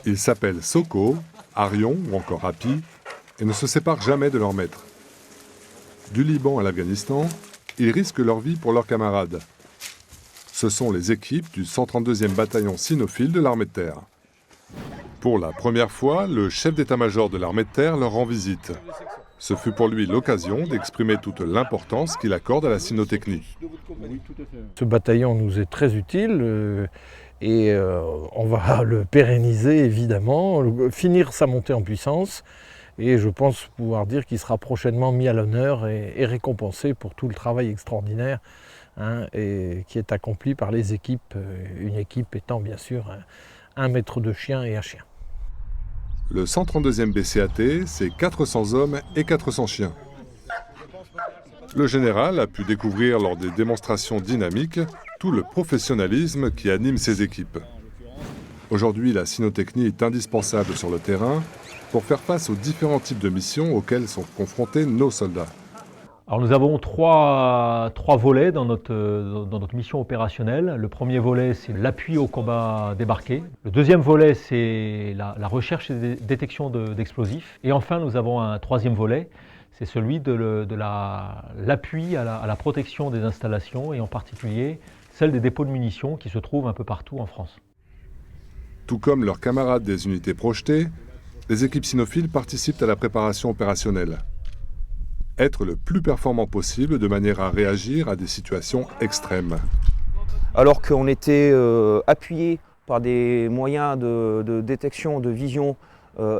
Ils s'appellent Soko, Arion ou encore Happy et ne se séparent jamais de leur maître. Du Liban à l'Afghanistan, ils risquent leur vie pour leurs camarades. Ce sont les équipes du 132e bataillon cynophile de l'armée de terre. Pour la première fois, le chef d'état-major de l'armée de terre leur rend visite. Ce fut pour lui l'occasion d'exprimer toute l'importance qu'il accorde à la cynotechnie. Ce bataillon nous est très utile et on va le pérenniser évidemment, finir sa montée en puissance et je pense pouvoir dire qu'il sera prochainement mis à l'honneur et récompensé pour tout le travail extraordinaire et qui est accompli par les équipes, une équipe étant bien sûr un maître de chien et un chien. Le 132e BCAT, c'est 400 hommes et 400 chiens. Le général a pu découvrir lors des démonstrations dynamiques tout le professionnalisme qui anime ses équipes. Aujourd'hui, la cynotechnie est indispensable sur le terrain pour faire face aux différents types de missions auxquelles sont confrontés nos soldats. Alors nous avons trois volets dans notre mission opérationnelle. Le premier volet, c'est l'appui au combat débarqué. Le deuxième volet, c'est la recherche et détection d'explosifs. Et enfin, nous avons un troisième volet, c'est celui de l'appui à la protection des installations et en particulier celle des dépôts de munitions qui se trouvent un peu partout en France. Tout comme leurs camarades des unités projetées, les équipes cynophiles participent à la préparation opérationnelle. Être le plus performant possible de manière à réagir à des situations extrêmes. Alors qu'on était appuyé par des moyens de détection, de vision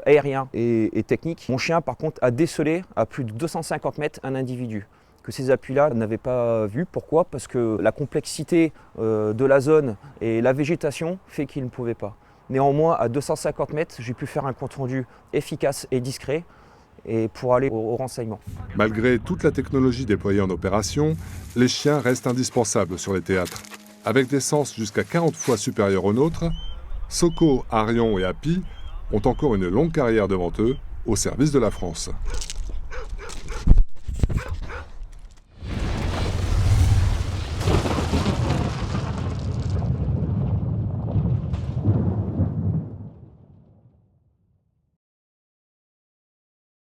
aérien et technique, mon chien par contre a décelé à plus de 250 mètres un individu que ces appuis-là n'avaient pas vu. Pourquoi? Parce que la complexité de la zone et la végétation fait qu'il ne pouvait pas. Néanmoins, à 250 mètres, j'ai pu faire un compte rendu efficace et discret et pour aller au renseignement. Malgré toute la technologie déployée en opération, les chiens restent indispensables sur les théâtres. Avec des sens jusqu'à 40 fois supérieurs aux nôtres, Soko, Arion et Happy ont encore une longue carrière devant eux au service de la France.